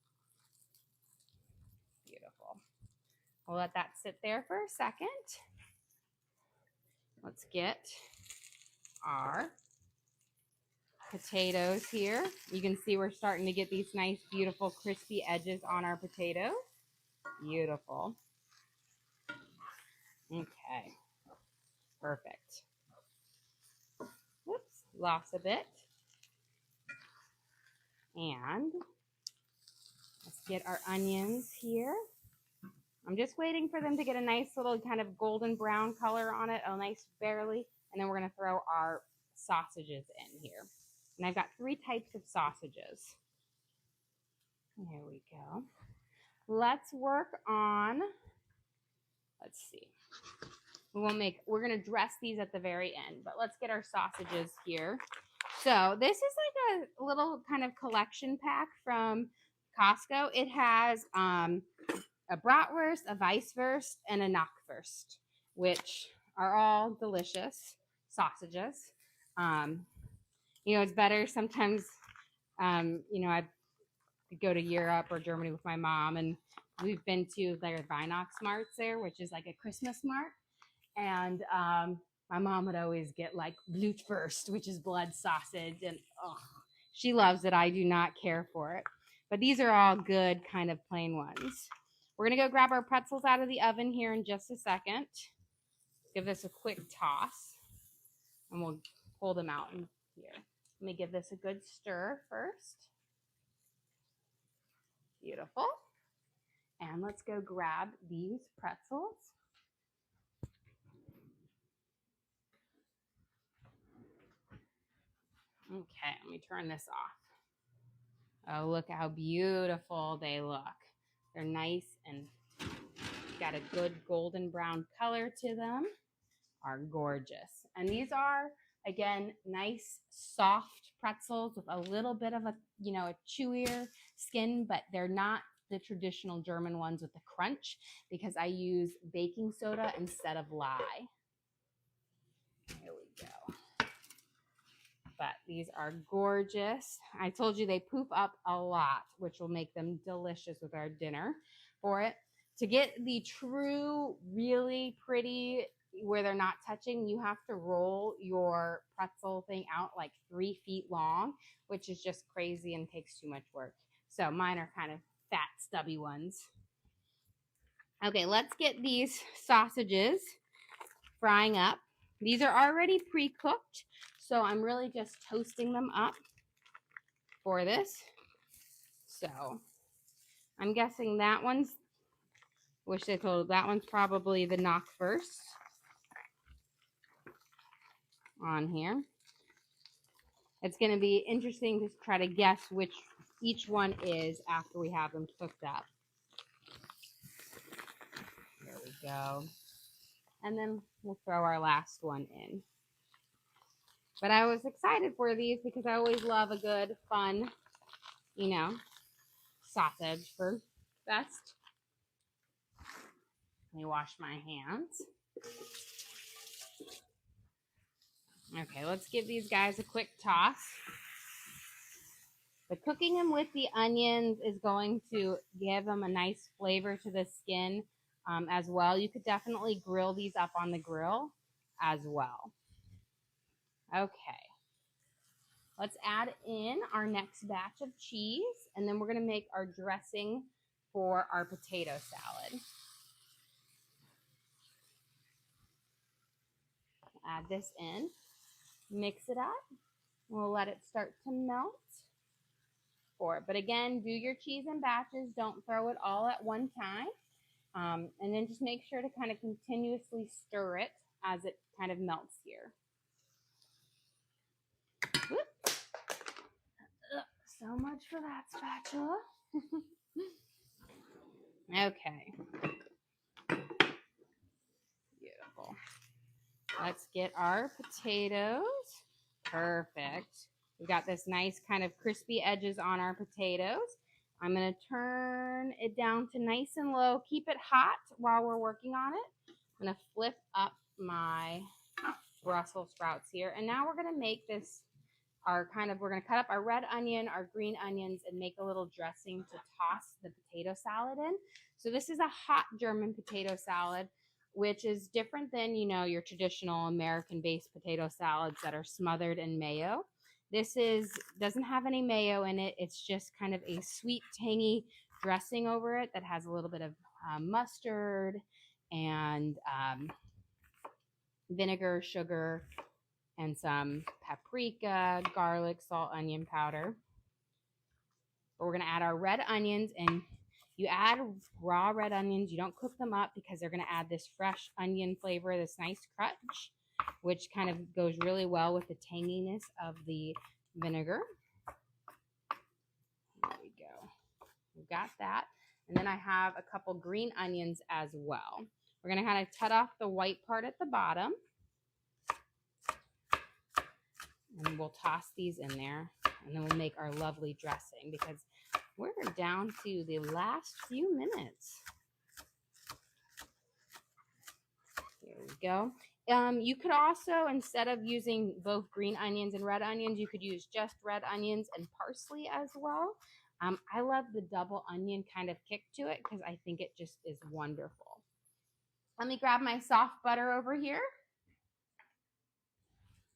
S1: Beautiful. We'll let that sit there for a second. Let's get our potatoes here. You can see we're starting to get these nice, beautiful, crispy edges on our potatoes. Beautiful. Okay. Perfect. Whoops, lost a bit. And let's get our onions here. I'm just waiting for them to get a nice little kind of golden brown color on it, a nice barely, and then we're going to throw our sausages in here. And I've got 3 types of sausages. There we go. Let's work on, let's see. We're going to dress these at the very end, but let's get our sausages here. So this is like a little kind of collection pack from Costco. It has a bratwurst, a weisswurst, and a knackwurst, which are all delicious sausages. It's better sometimes, I go to Europe or Germany with my mom, and we've been to their Weihnachtsmarkts there, which is like a Christmas mart. And my mom would always get like Blutwurst, which is blood sausage, and She loves it. I do not care for it. But these are all good kind of plain ones. We're going to go grab our pretzels out of the oven here in just a second. Give this a quick toss. And we'll pull them out in here. Let me give this a good stir first. Beautiful. And let's go grab these pretzels. Okay, let me turn this off. Oh, look how beautiful they look. They're nice and got a good golden brown color to them. Are gorgeous. And these are, again, nice soft pretzels with a little bit of a, a chewier skin, but they're not the traditional German ones with the crunch because I use baking soda instead of lye. Here we go. But these are gorgeous. I told you they poof up a lot, which will make them delicious with our dinner for it. To get the true, really pretty, where they're not touching, you have to roll your pretzel thing out like 3 feet long, which is just crazy and takes too much work. So mine are kind of fat, stubby ones. Okay, let's get these sausages frying up. These are already pre-cooked, so I'm really just toasting them up for this. So I'm guessing that one's, wish they told, that one's probably the knackwurst on here. It's going to be interesting to try to guess which each one is after we have them cooked up. There we go. And then we'll throw our last one in. But I was excited for these because I always love a good, fun, sausage for best. Let me wash my hands. Okay, let's give these guys a quick toss. But cooking them with the onions is going to give them a nice flavor to the skin as well. You could definitely grill these up on the grill as well. Okay. Let's add in our next batch of cheese, and then we're going to make our dressing for our potato salad. Add this in, mix it up. We'll let it start to melt for it. But again, do your cheese in batches. Don't throw it all at one time. And then just make sure to kind of continuously stir it as it kind of melts here. Whoop. So much for that spatula. Okay. Beautiful. Let's get our potatoes. Perfect. We've got this nice kind of crispy edges on our potatoes. I'm going to turn it down to nice and low. Keep it hot while we're working on it. I'm going to flip up my Brussels sprouts here. And now we're going to make this we're going to cut up our red onion, our green onions, and make a little dressing to toss the potato salad in. So this is a hot German potato salad, which is different than, your traditional American-based potato salads that are smothered in mayo. This doesn't have any mayo in it. It's just kind of a sweet, tangy dressing over it that has a little bit of mustard and vinegar, sugar, and some paprika, garlic, salt, onion powder. But we're going to add our red onions, and you add raw red onions. You don't cook them up because they're going to add this fresh onion flavor, this nice crunch, which kind of goes really well with the tanginess of the vinegar. There we go. We've got that. And then I have a couple green onions as well. We're going to kind of cut off the white part at the bottom. And we'll toss these in there, and then we'll make our lovely dressing because we're down to the last few minutes. Here we go. You could also, instead of using both green onions and red onions, you could use just red onions and parsley as well. I love the double onion kind of kick to it because I think it just is wonderful. Let me grab my soft butter over here,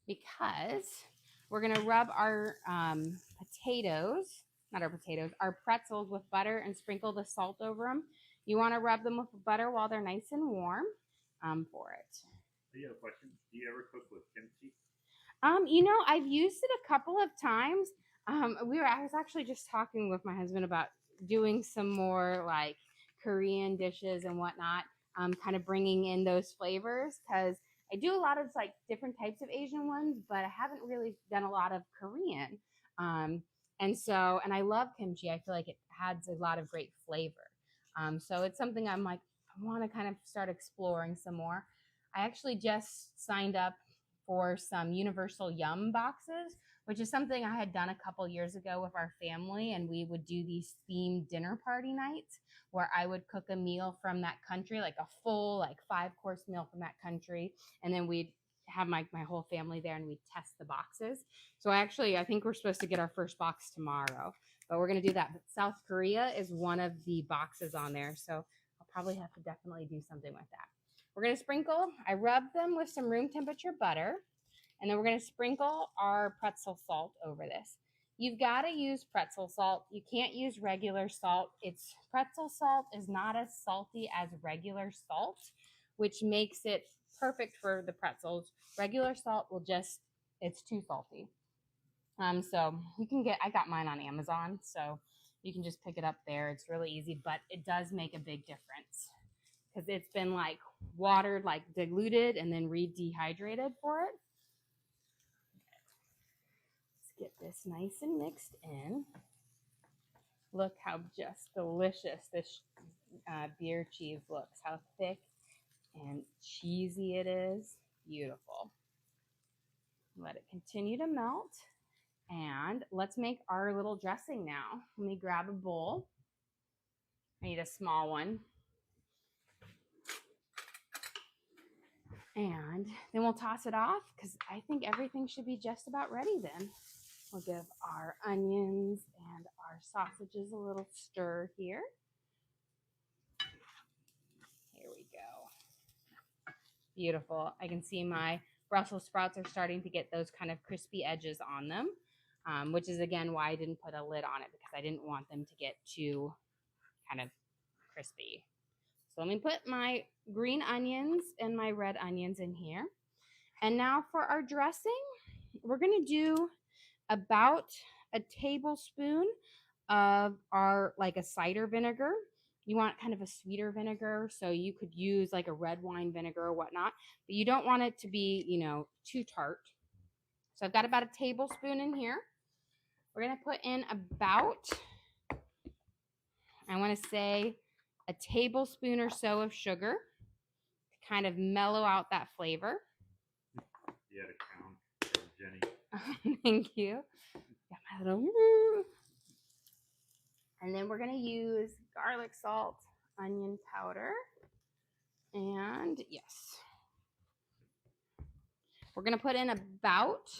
S1: because we're going to rub our our pretzels with butter and sprinkle the salt over them. You want to rub them with butter while they're nice and warm for it.
S2: So you have a question? Do you ever cook with kimchi?
S1: I've used it a couple of times. I was actually just talking with my husband about doing some more like Korean dishes and whatnot, kind of bringing in those flavors because I do a lot of like different types of Asian ones, but I haven't really done a lot of Korean. And I love kimchi. I feel like it adds a lot of great flavor. So it's something I'm like, I want to kind of start exploring some more. I actually just signed up for some universal yum boxes, which is something I had done a couple years ago with our family. And we would do these themed dinner party nights where I would cook a meal from that country, like a full, like 5-course meal from that country. And then we'd have my whole family there and we'd test the boxes. So I think we're supposed to get our first box tomorrow, but we're going to do that. But South Korea is one of the boxes on there. So I'll probably have to definitely do something with that. We're going to sprinkle, I rub them with some room temperature butter, and then we're going to sprinkle our pretzel salt over this. You've got to use pretzel salt. You can't use regular salt. Pretzel salt is not as salty as regular salt, which makes it perfect for the pretzels. Regular salt it's too salty. So I got mine on Amazon, so you can just pick it up there. It's really easy, but it does make a big difference because it's been like watered, like diluted and then re-dehydrated for it. Let's get this nice and mixed in. Look how just delicious this beer cheese looks, how thick and cheesy it is. Beautiful. Let it continue to melt. And let's make our little dressing now. Let me grab a bowl. I need a small one. And then we'll toss it off because I think everything should be just about ready then. We'll give our onions and our sausages a little stir here. Here we go. Beautiful. I can see my Brussels sprouts are starting to get those kind of crispy edges on them, which is again why I didn't put a lid on it because I didn't want them to get too kind of crispy. So let me put my green onions and my red onions in here. And now for our dressing, we're going to do about a tablespoon of a cider vinegar. You want kind of a sweeter vinegar, so you could use like a red wine vinegar or whatnot, but you don't want it to be, too tart. So I've got about a tablespoon in here. We're going to put in I want to say a tablespoon or so of sugar to kind of mellow out that flavor.
S2: You had a count, Jenny.
S1: Thank you. Got my little. And then we're going to use garlic salt, onion powder, and yes. We're going to put in about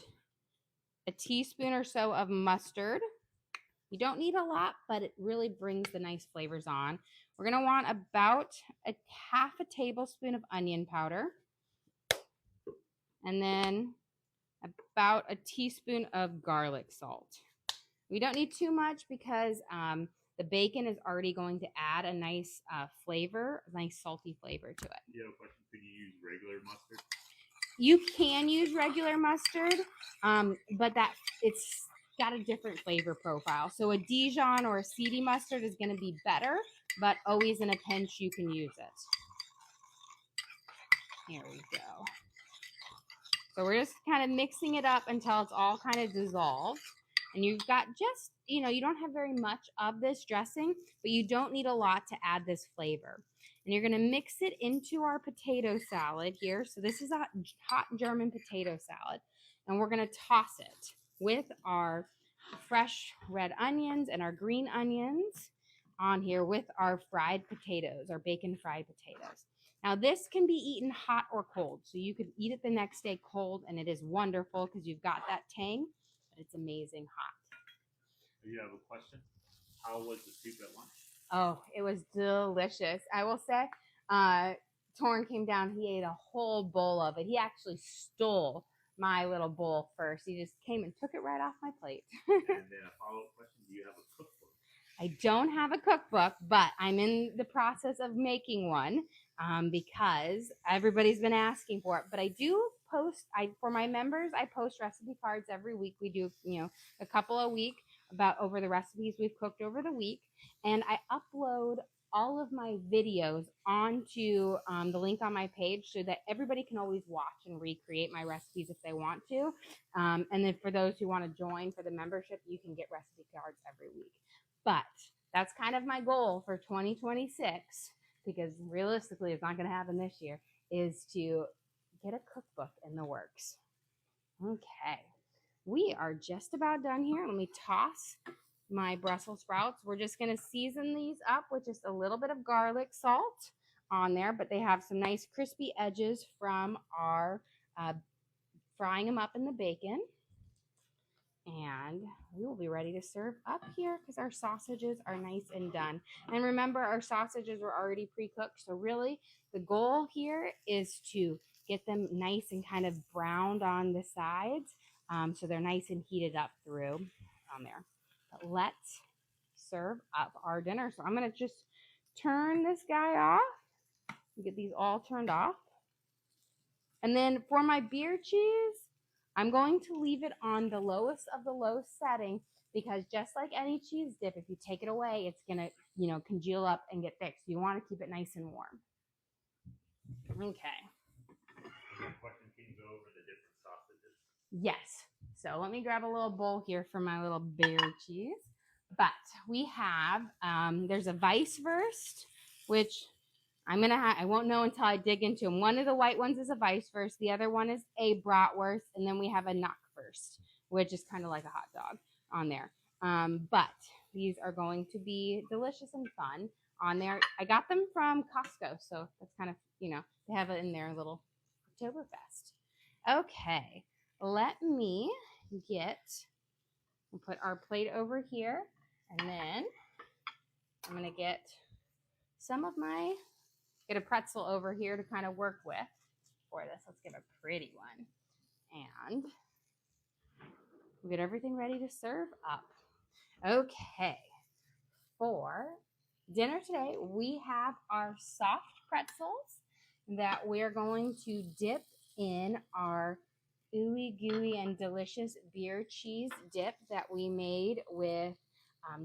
S1: a teaspoon or so of mustard. You don't need a lot, but it really brings the nice flavors on. We're going to want about a half a tablespoon of onion powder. And then about a teaspoon of garlic salt. We don't need too much because the bacon is already going to add a nice flavor, a nice salty flavor to it.
S2: You have a question? Could you use regular mustard?
S1: You can use regular mustard, but it's got a different flavor profile. So a Dijon or a CD mustard is going to be better, but always in a pinch you can use it. Here we go. So we're just kind of mixing it up until it's all kind of dissolved. And you've got just, you don't have very much of this dressing, but you don't need a lot to add this flavor. And you're going to mix it into our potato salad here. So this is a hot German potato salad. And we're going to toss it with our fresh red onions and our green onions on here with our fried potatoes, our bacon fried potatoes. Now this can be eaten hot or cold. So you could eat it the next day cold and it is wonderful because you've got that tang, but it's amazing hot.
S2: You have a question? How was the soup at lunch?
S1: Oh, it was delicious. I will say, Torrin came down. He ate a whole bowl of it. He actually stole my little bowl first. He just came and took it right off my plate.
S2: And then a follow-up question, do you have a cookbook?
S1: I don't have a cookbook, but I'm in the process of making one because everybody's been asking for it. But I do post, for my members, I post recipe cards every week. We do, a couple a week about over the recipes we've cooked over the week. And I upload all of my videos onto the link on my page so that everybody can always watch and recreate my recipes if they want to. And then for those who want to join for the membership, you can get recipe cards every week. But that's kind of my goal for 2026, because realistically it's not going to happen this year, is to get a cookbook in the works. Okay, we are just about done here. Let me toss my Brussels sprouts. We're just going to season these up with just a little bit of garlic salt on there, but they have some nice crispy edges from our frying them up in the bacon. And we will be ready to serve up here because our sausages are nice and done. And remember, our sausages were already pre-cooked. So really, the goal here is to get them nice and kind of browned on the sides. So they're nice and heated up through on there. But let's serve up our dinner. So I'm going to just turn this guy off. Get these all turned off. And then for my beer cheese, I'm going to leave it on the lowest of the low setting, because just like any cheese dip, if you take it away, it's going to, congeal up and get thick. So you want to keep it nice and warm. Okay.
S2: Question, can you go over the different sausages?
S1: Yes. So let me grab a little bowl here for my little beer cheese. But we have, there's a weisswurst, which I won't know until I dig into them. One of the white ones is a weisswurst. The other one is a bratwurst. And then we have a knackwurst, which is kind of like a hot dog on there. But these are going to be delicious and fun on there. I got them from Costco. So that's kind of, they have it in their little Oktoberfest. Okay. Let me put our plate over here. And then I'm going to get a pretzel over here to kind of work with for this. Let's get a pretty one. And we'll get everything ready to serve up. Okay. For dinner today, we have our soft pretzels that we're going to dip in our ooey gooey and delicious beer cheese dip that we made with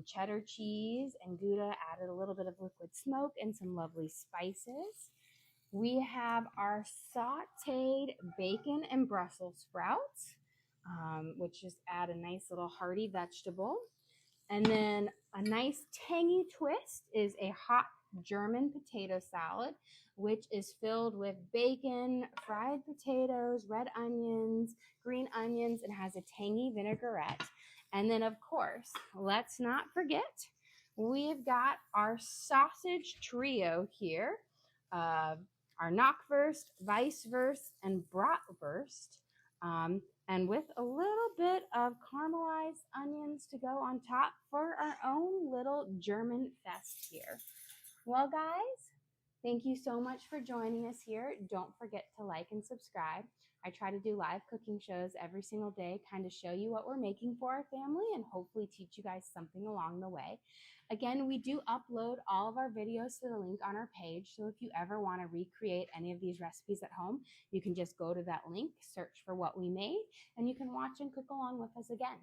S1: cheddar cheese and Gouda, added a little bit of liquid smoke and some lovely spices. We have our sauteed bacon and Brussels sprouts, which just add a nice little hearty vegetable. And then a nice tangy twist is a hot German potato salad, which is filled with bacon, fried potatoes, red onions, green onions, and has a tangy vinaigrette. And then, of course, let's not forget, we've got our sausage trio here, our knackwurst, weisswurst, and bratwurst, and with a little bit of caramelized onions to go on top for our own little German fest here. Well, guys, thank you so much for joining us here. Don't forget to like and subscribe. I try to do live cooking shows every single day, kind of show you what we're making for our family and hopefully teach you guys something along the way. Again, we do upload all of our videos to the link on our page. So if you ever want to recreate any of these recipes at home, you can just go to that link, search for what we made, and you can watch and cook along with us again.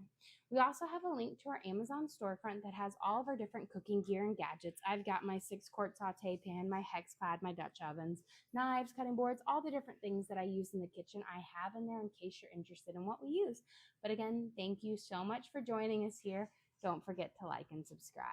S1: We also have a link to our Amazon storefront that has all of our different cooking gear and gadgets. I've got my 6-quart saute pan, my hex pad, my Dutch ovens, knives, cutting boards, all the different things that I use in the kitchen. I have in there in case you're interested in what we use. But again, thank you so much for joining us here. Don't forget to like and subscribe.